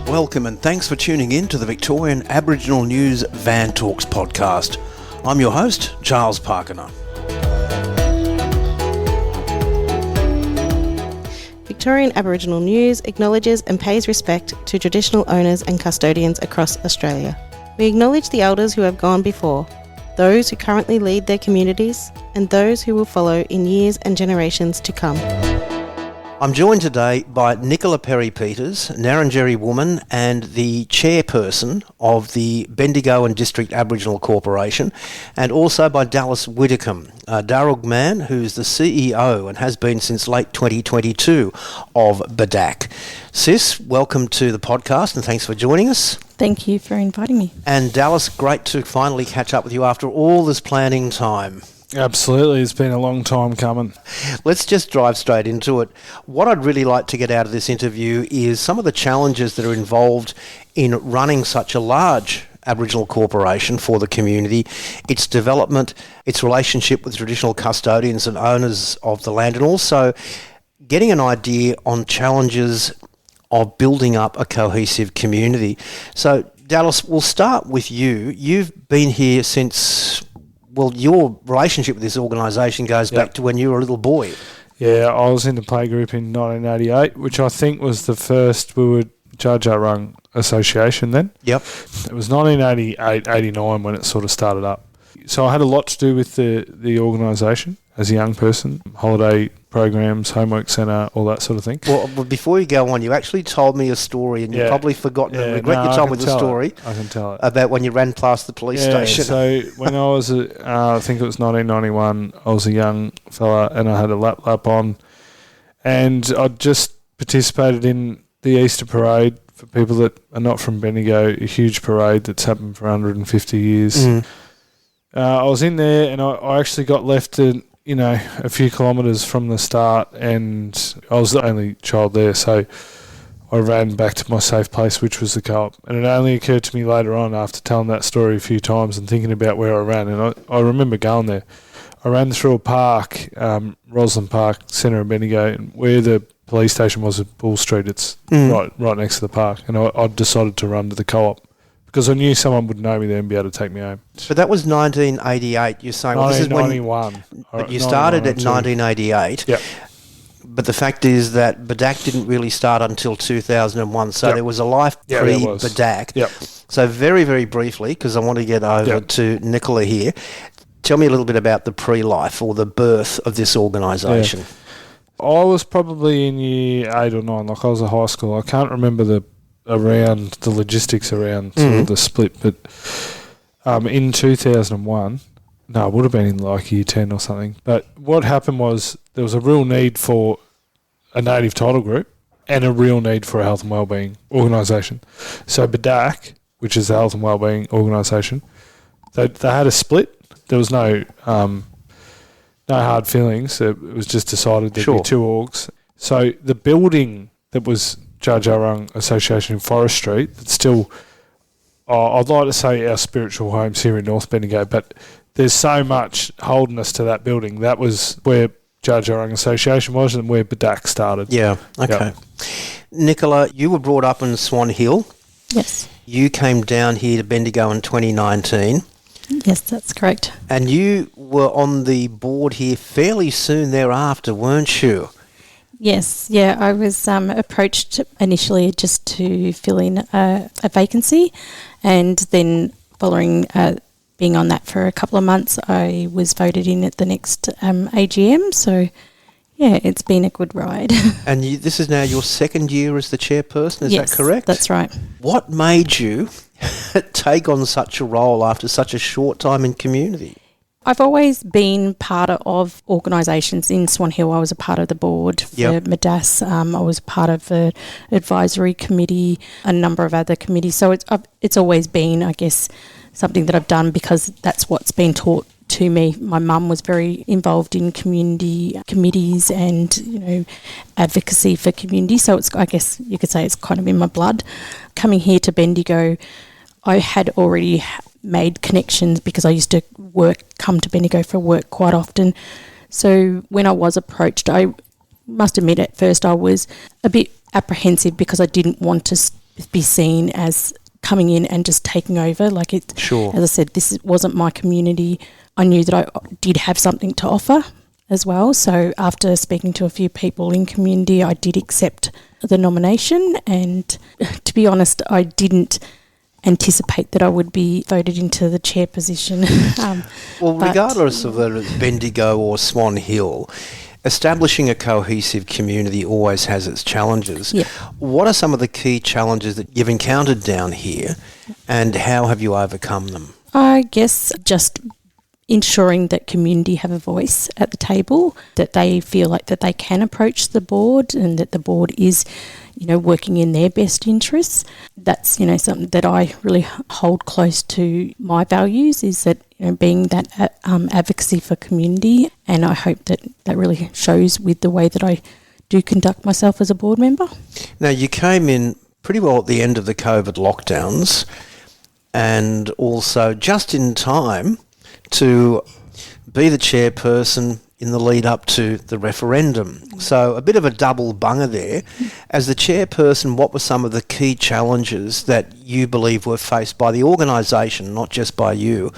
Welcome and thanks for tuning in to the Victorian Aboriginal News Van Talks podcast. I'm your host, Charles Parkiner. Victorian Aboriginal News acknowledges and pays respect to traditional owners and custodians across Australia. We acknowledge the elders who have gone before, those who currently lead their communities, and those who will follow in years and generations to come. I'm joined today by Nicola Perry Peters, Narrandjeri woman and the chairperson of the Bendigo and District Aboriginal Corporation, and also by Dallas Widdocombe, a Darug man who's the CEO and has been since late 2022 of BDAC. Sis, welcome to the podcast and thanks for joining us. Thank you for inviting me. And Dallas, great to finally catch up with you after all this planning time. Absolutely, it's been a long time coming. Let's just drive straight into it. What I'd really like to get out of this interview is some of the challenges that are involved in running such a large Aboriginal corporation for the community, its development, its relationship with traditional custodians and owners of the land, and also getting an idea on challenges of building up a cohesive community. So, Dallas, we'll start with you. You've been here since... Well, your relationship with this organisation goes back to when you were a little boy. Yeah, I was in the playgroup in 1988, which I think was the first, we were Jar Jar Rung Association then. Yep. It was 1988, 89 when it sort of started up. So I had a lot to do with the organisation as a young person, holiday programs, homework centre, all that sort of thing. Well, before you go on, you actually told me a story and you've probably forgotten and regret your time with the story. I can tell it. About when you ran past the police station. So when I was, I think it was 1991, I was a young fella and I had a lap on and I just participated in the Easter parade. For people that are not from Bendigo, a huge parade that's happened for 150 years. I was in there and I actually got left a few kilometres from the start and I was the only child there, so I ran back to my safe place, which was the co-op. And it only occurred to me later on after telling that story a few times and thinking about where I ran, and I remember going there. I ran through a park, Roslyn Park, centre of Bendigo, and where the police station was at Bull Street, it's right next to the park, and I decided to run to the co-op because I knew someone would know me there and be able to take me home. But that was 1988, you're saying? 1991. But you started at 1988. Yep. But the fact is that BDAC didn't really start until 2001, so there was a life pre-BDAC. Yep. So very, very briefly, because I want to get over to Nicola here, tell me a little bit about the pre-life or the birth of this organisation. Yeah. I was probably in year 8 or 9, like I was at high school. I can't remember the logistics around sort of the split, but in 2001, no, it would have been in like year 10 or something. But what happened was there was a real need for a native title group and a real need for a health and wellbeing organisation. So BDAC, which is the health and wellbeing organisation, they had a split. There was no hard feelings. It was just decided there'd be two orgs. So the building that was Jar Jar Rung Association in Forest Street, that's still, I'd like to say our spiritual homes here in North Bendigo, but there's so much holding us to that building. That was where Jar Jar Rung Association was and where BDAC started. Yeah, okay. Yep. Nicola, you were brought up in Swan Hill. Yes. You came down here to Bendigo in 2019. Yes, that's correct. And you were on the board here fairly soon thereafter, weren't you? Yes, yeah, I was approached initially just to fill in a vacancy, and then following being on that for a couple of months, I was voted in at the next AGM, so yeah, it's been a good ride. And this is now your second year as the chairperson, is that correct? Yes, that's right. What made you take on such a role after such a short time in community? I've always been part of organisations. In Swan Hill, I was a part of the board for MDAS. I was part of the advisory committee, a number of other committees. So it's always been, I guess, something that I've done because that's what's been taught to me. My mum was very involved in community committees and, advocacy for community. So it's, I guess you could say it's kind of in my blood. Coming here to Bendigo, I had already made connections because I used to come to Bendigo for work quite often. So when I was approached, I must admit at first I was a bit apprehensive because I didn't want to be seen as coming in and just taking over. Like it, Sure. As I said, wasn't my community. I knew that I did have something to offer as well. So after speaking to a few people in community, I did accept the nomination. And to be honest, I didn't anticipate that I would be voted into the chair position. Well, regardless of whether it's Bendigo or Swan Hill, establishing a cohesive community always has its challenges. Yeah. What are some of the key challenges that you've encountered down here, and how have you overcome them? I guess just ensuring that community have a voice at the table, that they feel like that they can approach the board and that the board is, working in their best interests. That's, something that I really hold close to my values, is that, being that advocacy for community. And I hope that really shows with the way that I do conduct myself as a board member. Now, you came in pretty well at the end of the COVID lockdowns, and also just in time to be the chairperson in the lead up to the referendum. So a bit of a double bunger there. As the chairperson, what were some of the key challenges that you believe were faced by the organisation, not just by you,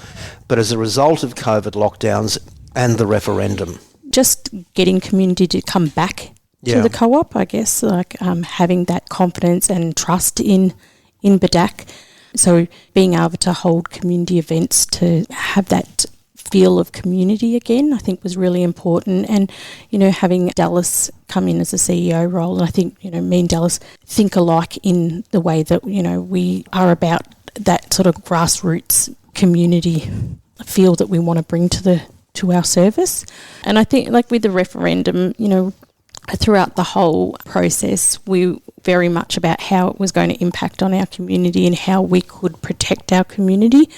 but as a result of COVID lockdowns and the referendum? Just getting community to come back to the co-op, I guess, like having that confidence and trust in BDAC. So being able to hold community events, to have that feel of community again, I think was really important. And, having Dallas come in as a CEO role, and I think, me and Dallas think alike in the way that, we are about that sort of grassroots community feel that we want to bring to our service. And I think, like with the referendum, throughout the whole process, we very much about how it was going to impact on our community and how we could protect our community.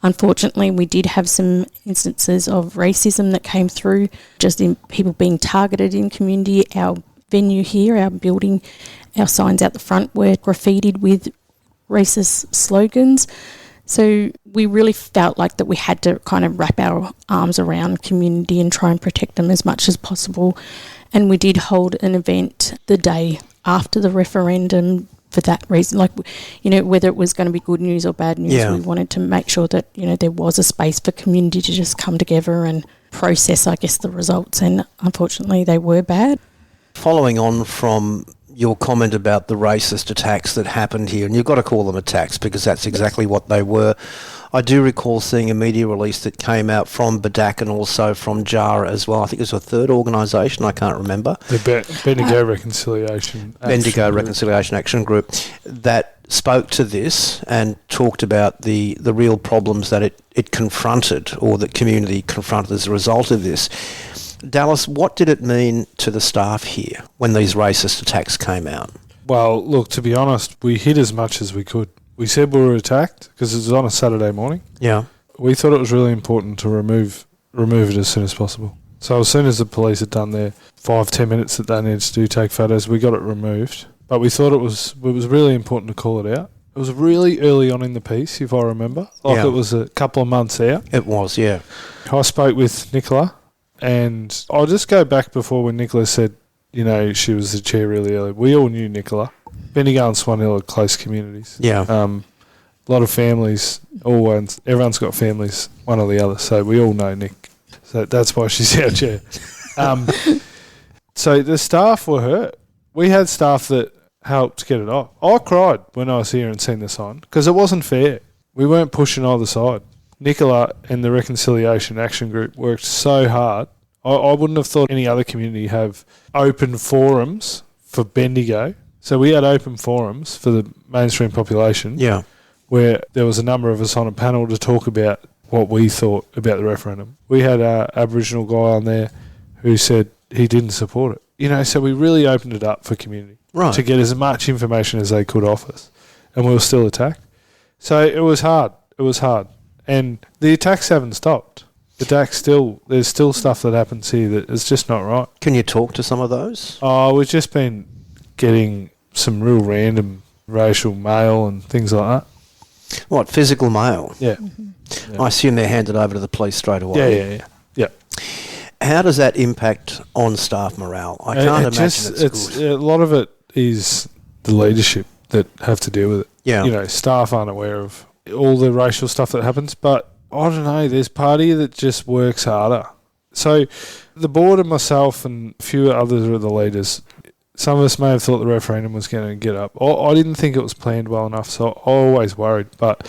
Unfortunately, we did have some instances of racism that came through, just in people being targeted in community. Our venue here, our building, our signs out the front were graffitied with racist slogans. So we really felt like that we had to kind of wrap our arms around community and try and protect them as much as possible. And we did hold an event the day after the referendum for that reason. Like, whether it was going to be good news or bad news, we wanted to make sure that, there was a space for community to just come together and process, I guess, the results. And unfortunately, they were bad. Following on from your comment about the racist attacks that happened here, and you've got to call them attacks because that's exactly what they were. I do recall seeing a media release that came out from BDAC and also from JARA as well. I think it was a third organisation, I can't remember. The Bendigo Reconciliation Action Group that spoke to this and talked about the real problems that it confronted, or that community confronted as a result of this. Dallas, what did it mean to the staff here when these racist attacks came out? Well, look, to be honest, we hid as much as we could. We said we were attacked because it was on a Saturday morning. Yeah. We thought it was really important to remove it as soon as possible. So as soon as the police had done their 5-10 minutes that they needed to do, take photos, we got it removed. But we thought it was really important to call it out. It was really early on in the piece, if I remember. It was a couple of months out. It was, yeah. I spoke with Nicola, and I'll just go back before when Nicola said, she was the chair really early. We all knew Nicola. Bendigo and Swan Hill are close communities. Yeah. A lot of families, everyone's got families, one or the other, so we all know Nick. So that's why she's our chair. So the staff were hurt. We had staff that helped get it off. I cried when I was here and seen the sign because it wasn't fair. We weren't pushing either side. Nicola and the Reconciliation Action Group worked so hard. I wouldn't have thought any other community have open forums for Bendigo. So we had open forums for the mainstream population, where there was a number of us on a panel to talk about what we thought about the referendum. We had an Aboriginal guy on there who said he didn't support it. So we really opened it up for community to get as much information as they could off us, and we were still attacked. So it was hard. It was hard, and the attacks haven't stopped. There's still stuff that happens here that is just not right. Can you talk to some of those? Oh, we've just been getting some real random racial mail and things like that. What, physical mail? Yeah. I assume they're handed over to the police straight away. Yeah. How does that impact on staff morale? I can't imagine it's good. A lot of it is the leadership that have to deal with it. Yeah. You know, staff aren't aware of all the racial stuff that happens, but I don't know, there's part of you that just works harder. So the board and myself and a few others are the leaders. Some of us may have thought the referendum was going to get up. I didn't think it was planned well enough, so I always worried. But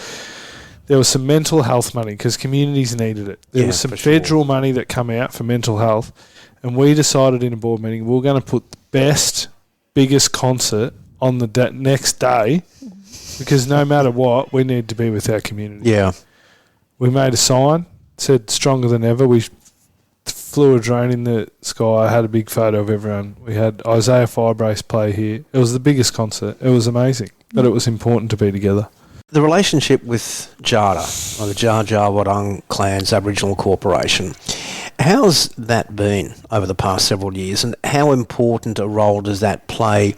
there was some mental health money because communities needed it. There was some federal money that come out for mental health, and we decided in a board meeting we were going to put the best, biggest concert on the next day because no matter what, we need to be with our community. Yeah. We made a sign, said stronger than ever. We flew a drone in the sky. I had a big photo of everyone. We had Isaiah Firebrace play here. It was the biggest concert. It was amazing, but it was important to be together. The relationship with Jara, or the Dja Dja Wurrung Clan's Aboriginal Corporation, how's that been over the past several years, and how important a role does that play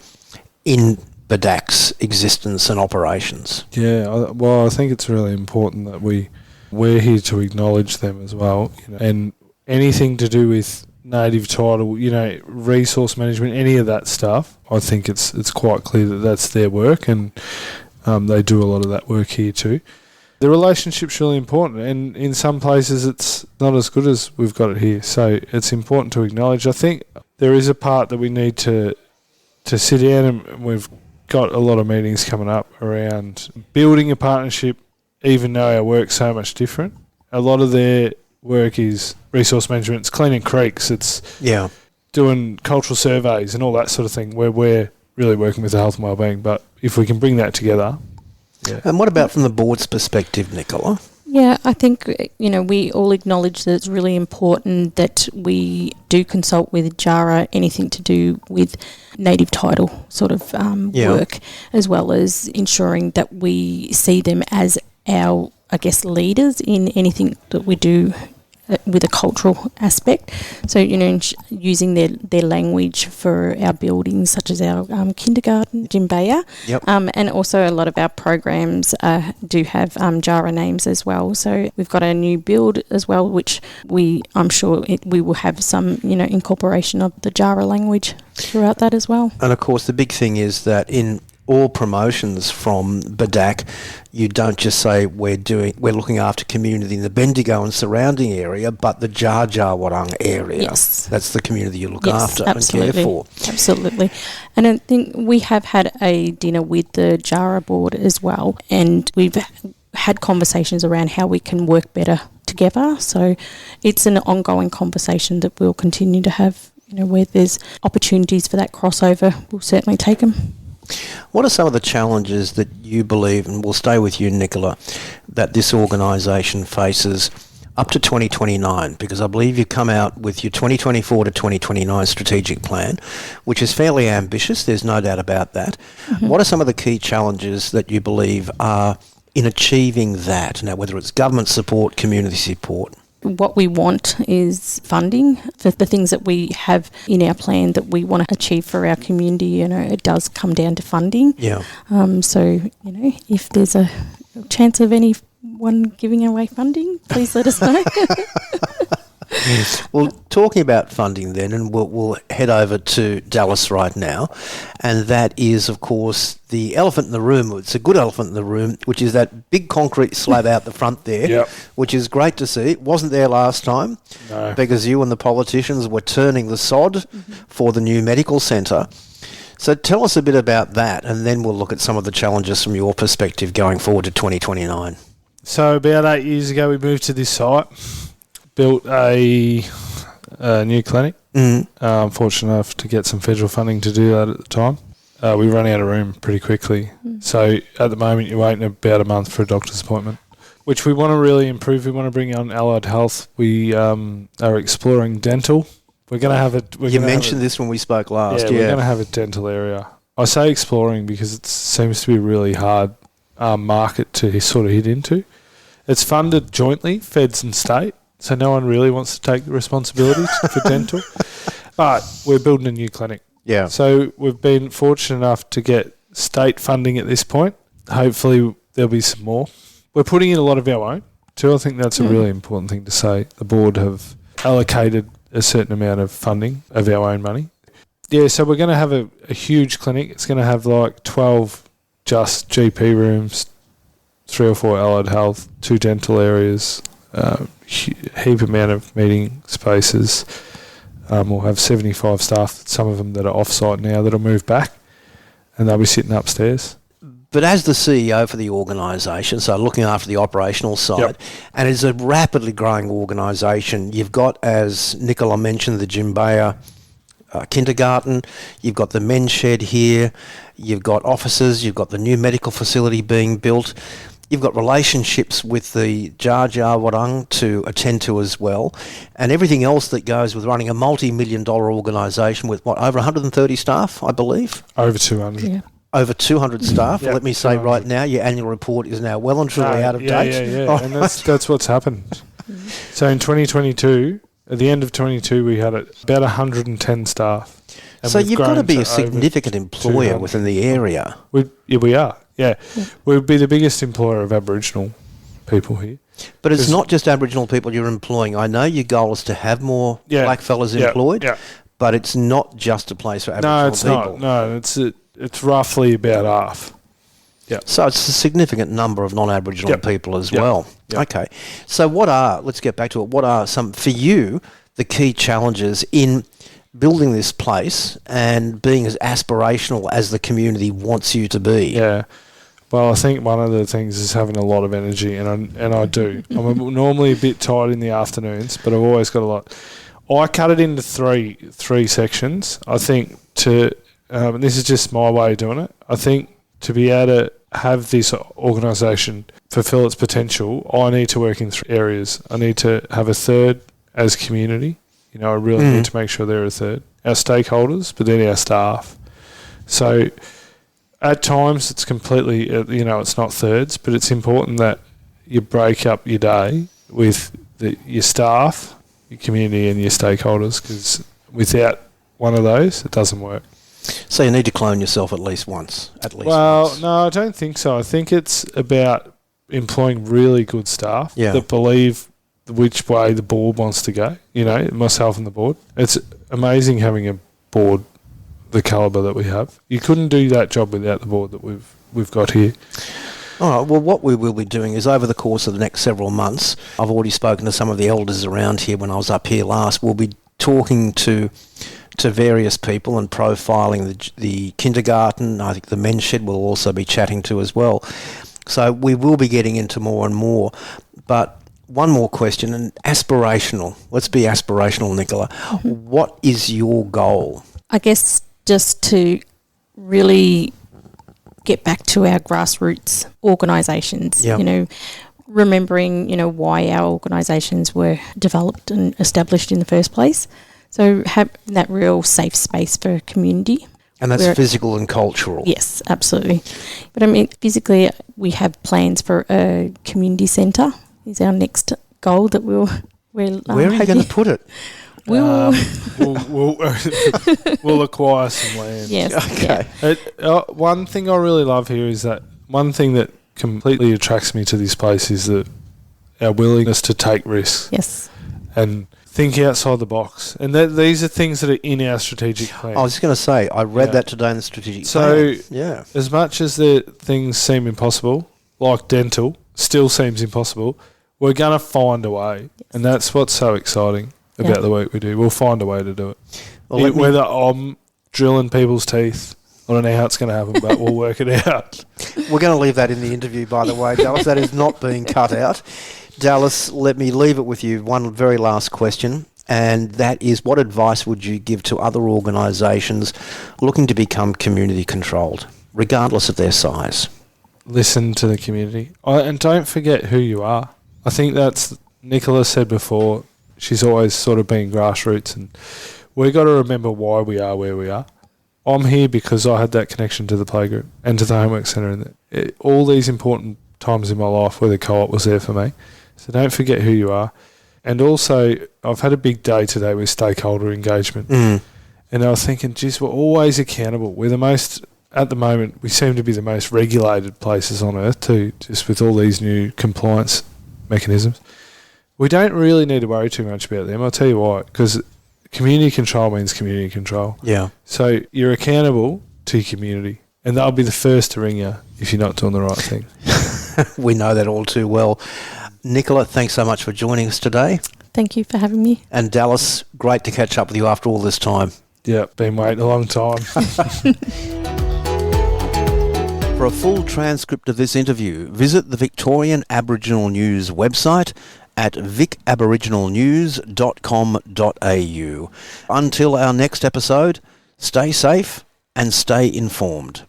in BDAC's existence and operations? Yeah, well, I think it's really important that we're here to acknowledge them as well, you know, and anything to do with native title, you know, resource management, any of that stuff, I think it's quite clear that that's their work, and they do a lot of that work here too. The relationship's really important, and in some places it's not as good as we've got it here, so it's important to acknowledge. I think there is a part that we need to sit down, and we've got a lot of meetings coming up around building a partnership, even though our work's so much different. A lot of their work is resource management, it's cleaning creeks, it's doing cultural surveys and all that sort of thing, where we're really working with the health and wellbeing. But if we can bring that together. Yeah. And what about from the board's perspective, Nicola? Yeah, I think, you know, we all acknowledge that it's really important that we do consult with JARA, anything to do with native title sort of work, as well as ensuring that we see them as our, I guess, leaders in anything that we do with a cultural aspect. So, you know, using their language for our buildings, such as our kindergarten, Jimbaya, and also a lot of our programs do have JARA names as well. So we've got a new build as well, which I'm sure we will have some, you know, incorporation of the JARA language throughout that as well. And of course, the big thing is that in all promotions from BDAC, you don't just say we're looking after community in the Bendigo and surrounding area, but the Dja Dja Wurrung area. Yes. That's the community you look after and care for. Absolutely. And I think we have had a dinner with the JARA board as well, and we've had conversations around how we can work better together. So it's an ongoing conversation that we'll continue to have, you know, where there's opportunities for that crossover, we'll certainly take them. What are some of the challenges that you believe, and we'll stay with you, Nicola, that this organisation faces up to 2029? Because I believe you come out with your 2024 to 2029 strategic plan, which is fairly ambitious, there's no doubt about that. Mm-hmm. What are some of the key challenges that you believe are in achieving that? Now, whether it's government support, community support. What we want is funding for the things that we have in our plan that we want to achieve for our community. You know, it does come down to funding. Yeah. So, you know, if there's a chance of anyone giving away funding, please let us know. Well, talking about funding then, and we'll head over to Dallas right now, and that is, of course, the elephant in the room. It's a good elephant in the room, which is that big concrete slab out the front there, which is great to see. It wasn't there last time because you and the politicians were turning the sod for the new medical centre. So tell us a bit about that, and then we'll look at some of the challenges from your perspective going forward to 2029. So about 8 years ago, we moved to this site. Built a new clinic. Fortunate enough to get some federal funding to do that at the time. We ran out of room pretty quickly. So at the moment you're waiting about a month for a doctor's appointment, which we want to really improve. We want to bring on allied health. We are exploring dental. We're going to have it. You mentioned this when we spoke last. We're going to have a dental area. I say exploring because it seems to be a really hard market to sort of hit into. It's funded jointly, feds and state. So no one really wants to take the responsibility for dental. But we're building a new clinic. Yeah. So we've been fortunate enough to get state funding at this point. Hopefully there'll be some more. We're putting in a lot of our own too. I think that's a really important thing to say. The board have allocated a certain amount of funding of our own money. Yeah, so we're going to have a huge clinic. It's going to have like 12 just GP rooms, 3 or 4 allied health, 2 dental areas, heap amount of meeting spaces. We'll have 75 staff, some of them that are off-site now, that'll move back, and they'll be sitting upstairs. But as the CEO for the organisation, so looking after the operational side, and it's a rapidly growing organisation, you've got, as Nicola mentioned, the Jimbaya kindergarten, you've got the men's shed here, you've got offices, you've got the new medical facility being built, you've got relationships with the Jar Jar Warang to attend to as well, and everything else that goes with running a multi-million-dollar organisation with, over 130 staff, I believe? Over 200. Yeah. Over 200 staff. Yep, Let me say 200. right now, your annual report is now well and truly out of date. Yeah. And that's what's happened. So in 2022, at the end of 22, we had about 110 staff. And So we've you've got to grown be a over significant employer 200. within the area. We are. Yeah. We'd be the biggest employer of Aboriginal people here. But it's not just Aboriginal people you're employing. I know your goal is to have more black fellas employed, but it's not just a place for Aboriginal people. No, it's roughly about half. Yeah. So it's a significant number of non-Aboriginal people as well. Yep. Okay. So let's get back to it, what are some, for you, the key challenges in building this place and being as aspirational as the community wants you to be? Yeah. Well, I think one of the things is having a lot of energy, and I do. I'm normally a bit tired in the afternoons, but I've always got a lot. I cut it into three sections. I think and this is just my way of doing it. I think to be able to have this organisation fulfil its potential, I need to work in 3 areas. I need to have a third as community. I really need to make sure they're a third. Our stakeholders, but then our staff. So at times it's completely, it's not thirds, but it's important that you break up your day with your staff, your community and your stakeholders, because without one of those, it doesn't work. So you need to clone yourself at least once. No, I don't think so. I think it's about employing really good staff that believe which way the board wants to go. Myself and the board. It's amazing having a board the calibre that we have. You couldn't do that job without the board that we've got here. All right, well, what we will be doing is over the course of the next several months, I've already spoken to some of the elders around here when I was up here last, we'll be talking to various people and profiling the kindergarten. I think the men's shed we'll also be chatting to as well. So we will be getting into more and more. But one more question, and aspirational. Let's be aspirational, Nicola. What is your goal? I guess just to really get back to our grassroots organisations, remembering, why our organisations were developed and established in the first place. So have that real safe space for community. And that's physical and cultural. Yes, absolutely. But physically, we have plans for a community centre. Is our next goal that we're where are you going to put it? We'll acquire some land. Yes. Okay. One thing I really love here is that one thing that completely attracts me to this place is our willingness to take risks. Yes. And think outside the box. And these are things that are in our strategic plan. I was just going to say, I read that today in the strategic plan. So, as much as the things seem impossible, like dental still seems impossible, we're going to find a way. Yes. And that's what's so exciting about the work we do. We'll find a way to do it. Well, whether I'm drilling people's teeth, I don't know how it's going to happen, but we'll work it out. We're going to leave that in the interview, by the way, Dallas. That is not being cut out. Dallas, let me leave it with you. One very last question, and that is, what advice would you give to other organisations looking to become community controlled, regardless of their size? Listen to the community. And don't forget who you are. I think that's, Nicola said before, she's always sort of been grassroots, and we've got to remember why we are where we are. I'm here because I had that connection to the playgroup and to the homework centre, and all these important times in my life where the co-op was there for me. So don't forget who you are. And also, I've had a big day today with stakeholder engagement. And I was thinking, geez, we're always accountable. We're the most, at the moment, we seem to be the most regulated places on earth too, just with all these new compliance mechanisms. We don't really need to worry too much about them. I'll tell you why. Because community control means community control. Yeah. So you're accountable to your community, and they'll be the first to ring you if you're not doing the right thing. We know that all too well. Nicola, thanks so much for joining us today. Thank you for having me. And Dallas, great to catch up with you after all this time. Yeah, been waiting a long time. For a full transcript of this interview, visit the Victorian Aboriginal News website at vicaboriginalnews.com.au. Until our next episode, stay safe and stay informed.